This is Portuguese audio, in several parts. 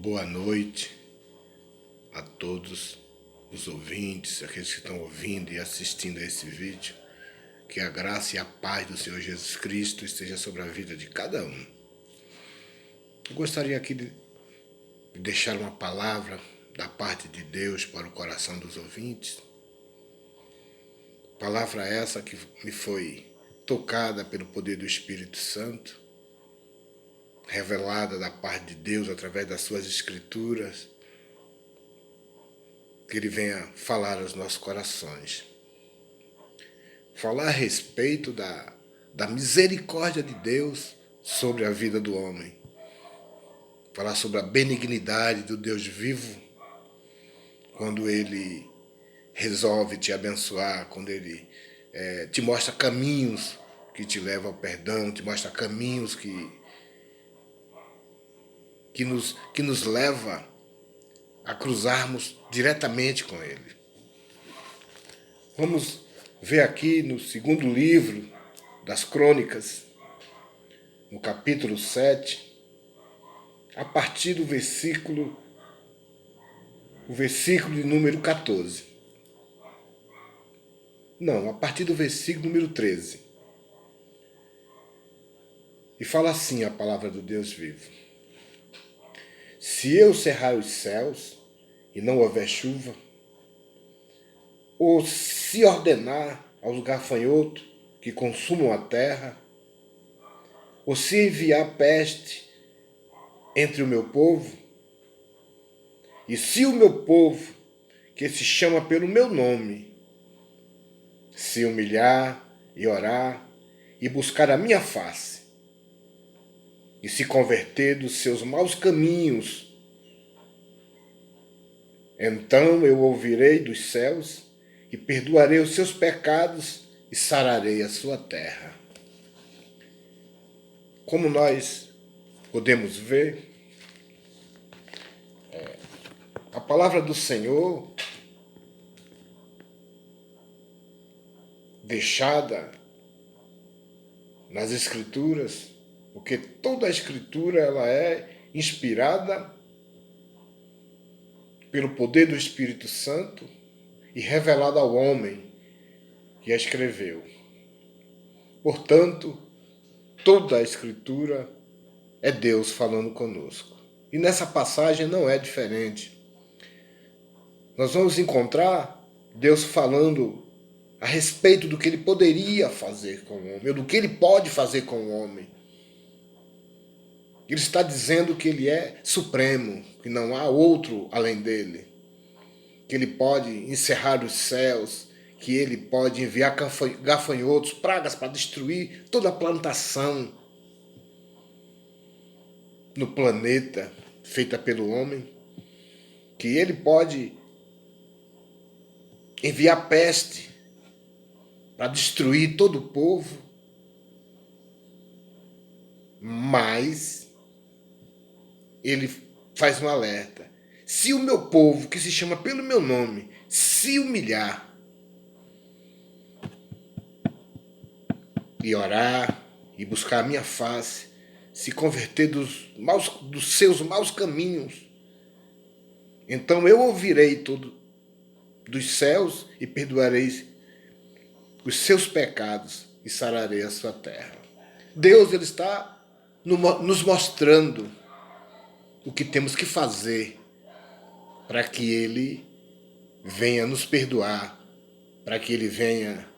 Boa noite a todos os ouvintes, aqueles que estão ouvindo e assistindo a esse vídeo. Que a graça e a paz do Senhor Jesus Cristo esteja sobre a vida de cada um. Eu gostaria aqui de deixar uma palavra da parte de Deus para o coração dos ouvintes. Palavra essa que me foi tocada pelo poder do Espírito Santo, revelada da parte de Deus através das suas escrituras, que Ele venha falar aos nossos corações. Falar a respeito da misericórdia de Deus sobre a vida do homem. Falar sobre a benignidade do Deus vivo, quando Ele resolve te abençoar, quando Ele te mostra caminhos que te levam ao perdão, te mostra caminhos que nos leva a cruzarmos diretamente com Ele. Vamos ver aqui no segundo livro das Crônicas, no capítulo 7, a partir do versículo de número 14. Não, a partir do versículo número 13. E fala assim a palavra do Deus vivo. Se eu cerrar os céus e não houver chuva, ou se ordenar aos gafanhotos que consumam a terra, ou se enviar peste entre o meu povo, e se o meu povo, que se chama pelo meu nome, se humilhar e orar e buscar a minha face, e se converter dos seus maus caminhos, então eu ouvirei dos céus e perdoarei os seus pecados e sararei a sua terra. Como nós podemos ver, a palavra do Senhor, deixada nas Escrituras, porque toda a Escritura ela é inspirada pelo poder do Espírito Santo e revelada ao homem que a escreveu. Portanto, toda a Escritura é Deus falando conosco. E nessa passagem não é diferente. Nós vamos encontrar Deus falando a respeito do que Ele poderia fazer com o homem, ou do que Ele pode fazer com o homem. Ele está dizendo que Ele é supremo, que não há outro além dele, que Ele pode encerrar os céus, que Ele pode enviar gafanhotos, pragas para destruir toda a plantação no planeta feita pelo homem, que Ele pode enviar peste para destruir todo o povo, mas Ele faz um alerta. Se o meu povo, que se chama pelo meu nome, se humilhar e orar e buscar a minha face, se converter dos seus maus caminhos, então eu ouvirei dos céus e perdoarei os seus pecados e sararei a sua terra. Deus ele está nos mostrando o que temos que fazer para que Ele venha nos perdoar, para que Ele venha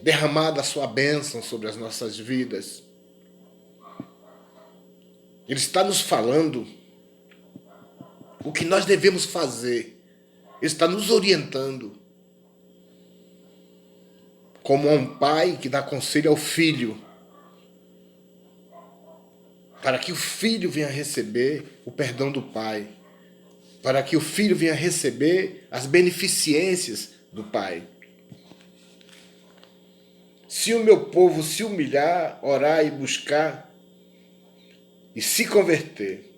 derramar da sua bênção sobre as nossas vidas. Ele está nos falando o que nós devemos fazer. Ele está nos orientando. Como um pai que dá conselho ao filho, para que o filho venha receber o perdão do pai, para que o filho venha receber as beneficências do pai. Se o meu povo se humilhar, orar e buscar e se converter,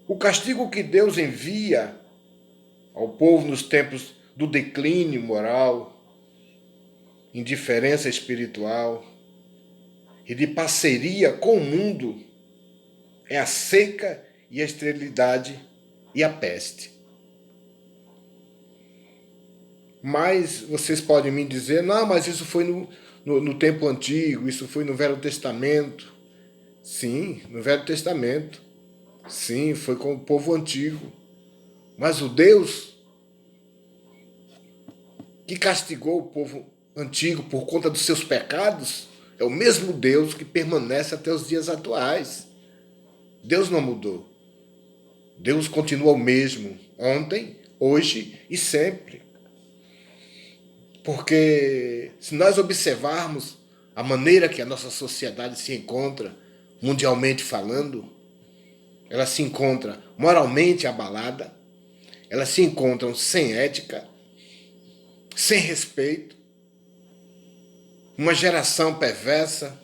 o castigo que Deus envia ao povo nos tempos do declínio moral, indiferença espiritual e de parceria com o mundo é a seca e a esterilidade e a peste. Mas vocês podem me dizer, não, mas isso foi no tempo antigo, isso foi no Velho Testamento. Sim, no Velho Testamento. Sim, foi com o povo antigo. Mas o Deus que castigou o povo antigo por conta dos seus pecados é o mesmo Deus que permanece até os dias atuais. Deus não mudou. Deus continua o mesmo, ontem, hoje e sempre. Porque se nós observarmos a maneira que a nossa sociedade se encontra, mundialmente falando, ela se encontra moralmente abalada, ela se encontra sem ética, sem respeito, uma geração perversa,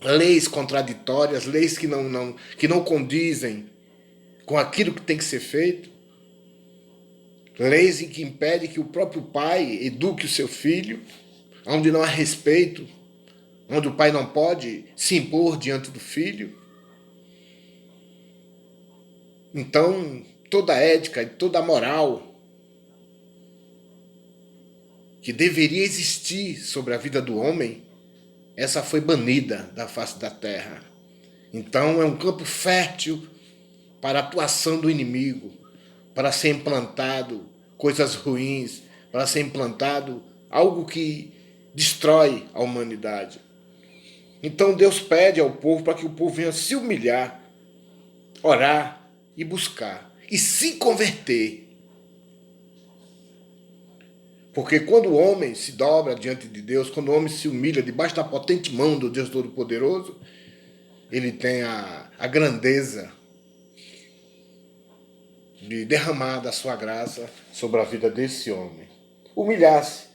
leis contraditórias, leis que não condizem com aquilo que tem que ser feito, leis que impedem que o próprio pai eduque o seu filho, onde não há respeito, onde o pai não pode se impor diante do filho. Então, toda a ética e toda a moral que deveria existir sobre a vida do homem, essa foi banida da face da terra. Então, é um campo fértil para a atuação do inimigo, para ser implantado coisas ruins, para ser implantado algo que destrói a humanidade. Então Deus pede ao povo para que o povo venha se humilhar, orar e buscar, e se converter. Porque quando o homem se dobra diante de Deus, quando o homem se humilha debaixo da potente mão do Deus Todo-Poderoso, ele tem a grandeza de derramar da sua graça sobre a vida desse homem. Humilhar-se.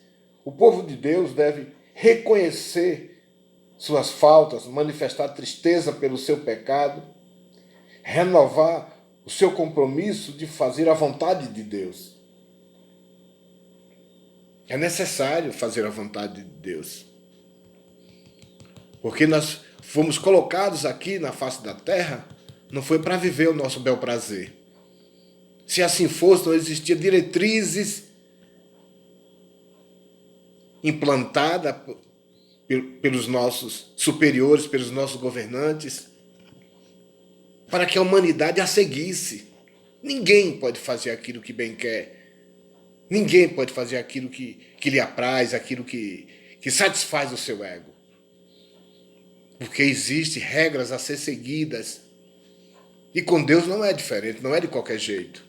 O povo de Deus deve reconhecer suas faltas, manifestar tristeza pelo seu pecado, renovar o seu compromisso de fazer a vontade de Deus. É necessário fazer a vontade de Deus. Porque nós fomos colocados aqui na face da terra, não foi para viver o nosso bel prazer. Se assim fosse, não existia diretrizes implantadas pelos nossos superiores, pelos nossos governantes, para que a humanidade a seguisse. Ninguém pode fazer aquilo que bem quer. Ninguém pode fazer aquilo que lhe apraz, aquilo que satisfaz o seu ego. Porque existem regras a ser seguidas. E com Deus não é diferente, não é de qualquer jeito.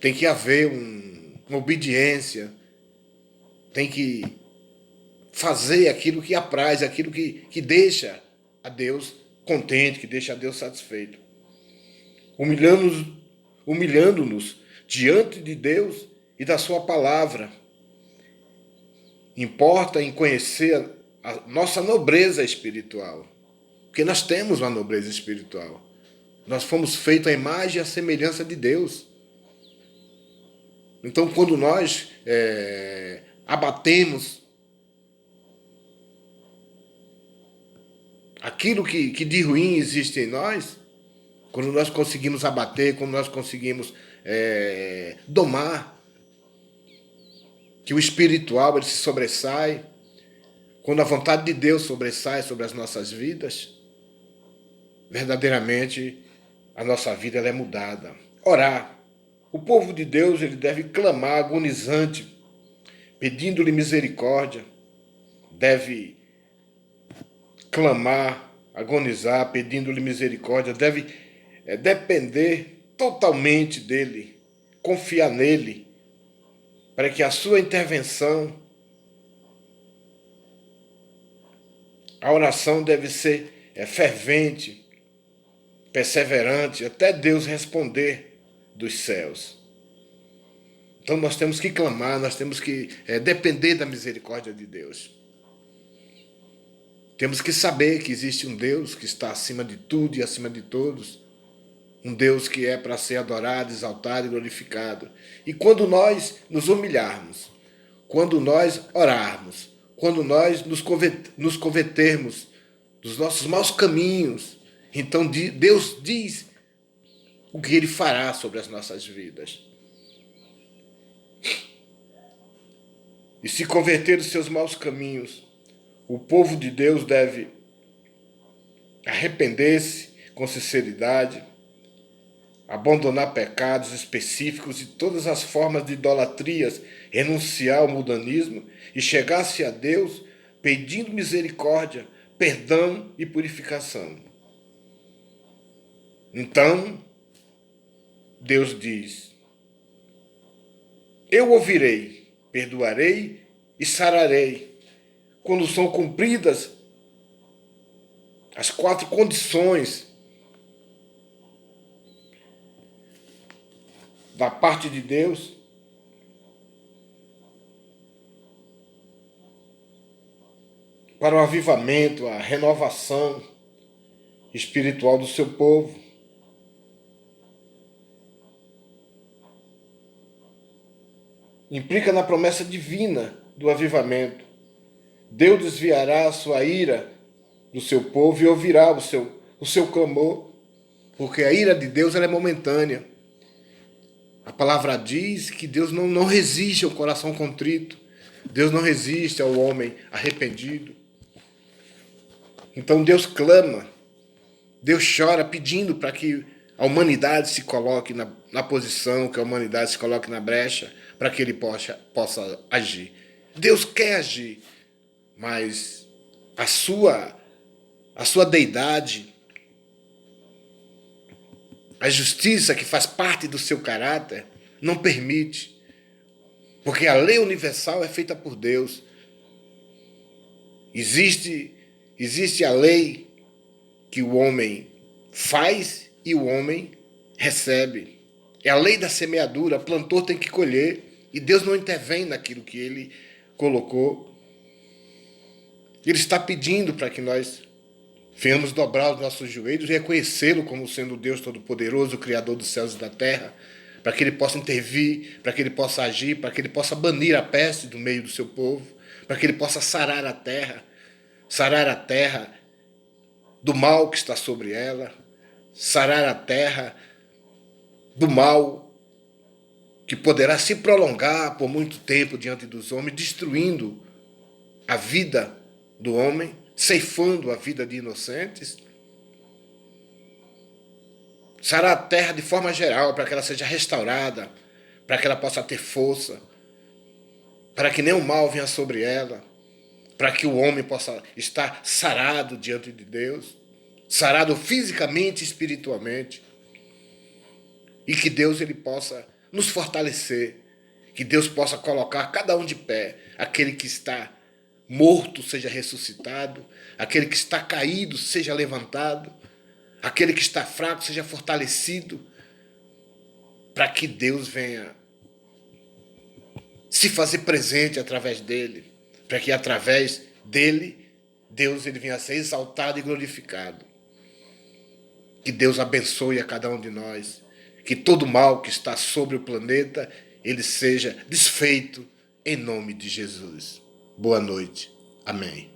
Tem que haver uma obediência. Tem que fazer aquilo que apraz, aquilo que deixa a Deus contente, que deixa a Deus satisfeito. Humilhando-nos diante de Deus e da sua palavra. Importa em conhecer a nossa nobreza espiritual. Porque nós temos uma nobreza espiritual. Nós fomos feitos à imagem e à semelhança de Deus. Então, quando nós abatemos aquilo que de ruim existe em nós, quando nós conseguimos abater, quando nós conseguimos domar, que o espiritual ele se sobressai, quando a vontade de Deus sobressai sobre as nossas vidas, verdadeiramente a nossa vida ela é mudada. Orar. O povo de Deus ele deve clamar agonizante, pedindo-lhe misericórdia. Deve clamar, agonizar, pedindo-lhe misericórdia. Deve depender totalmente dele, confiar nele, para que a sua intervenção, a oração deve ser fervente, perseverante, até Deus responder dos céus. Então nós temos que clamar, nós temos que depender da misericórdia de Deus. Temos que saber que existe um Deus que está acima de tudo e acima de todos. Um Deus que é para ser adorado, exaltado e glorificado. E quando nós nos humilharmos, quando nós orarmos, quando nós nos convertermos dos nossos maus caminhos, então Deus diz o que Ele fará sobre as nossas vidas. E se converter dos seus maus caminhos, o povo de Deus deve arrepender-se com sinceridade, abandonar pecados específicos e todas as formas de idolatrias, renunciar ao mundanismo e chegar-se a Deus pedindo misericórdia, perdão e purificação. Então, Deus diz: eu ouvirei, perdoarei e sararei, quando são cumpridas as 4 condições da parte de Deus para o avivamento, a renovação espiritual do seu povo. Implica na promessa divina do avivamento. Deus desviará a sua ira do seu povo e ouvirá o seu clamor, porque a ira de Deus ela é momentânea. A palavra diz que Deus não resiste ao coração contrito. Deus não resiste ao homem arrependido. Então Deus clama, Deus chora pedindo para que a humanidade se coloque na posição, que a humanidade se coloque na brecha, para que Ele possa agir. Deus quer agir, mas a sua deidade, a justiça que faz parte do seu caráter, não permite. Porque a lei universal é feita por Deus. Existe a lei que o homem faz e o homem recebe. É a lei da semeadura, plantou tem que colher. E Deus não intervém naquilo que Ele colocou. Ele está pedindo para que nós venhamos dobrar os nossos joelhos e reconhecê-lo como sendo o Deus Todo-Poderoso, o Criador dos céus e da terra, para que Ele possa intervir, para que Ele possa agir, para que Ele possa banir a peste do meio do seu povo, para que Ele possa sarar a terra do mal que está sobre ela, sarar a terra do mal que poderá se prolongar por muito tempo diante dos homens, destruindo a vida do homem, ceifando a vida de inocentes. Sarar a terra de forma geral, para que ela seja restaurada, para que ela possa ter força, para que nenhum mal venha sobre ela, para que o homem possa estar sarado diante de Deus, sarado fisicamente e espiritualmente, e que Deus ele possa nos fortalecer, que Deus possa colocar cada um de pé, aquele que está morto seja ressuscitado, aquele que está caído seja levantado, aquele que está fraco seja fortalecido, para que Deus venha se fazer presente através dele, para que através dele, Deus ele venha a ser exaltado e glorificado. Que Deus abençoe a cada um de nós, que todo mal que está sobre o planeta, ele seja desfeito em nome de Jesus. Boa noite. Amém.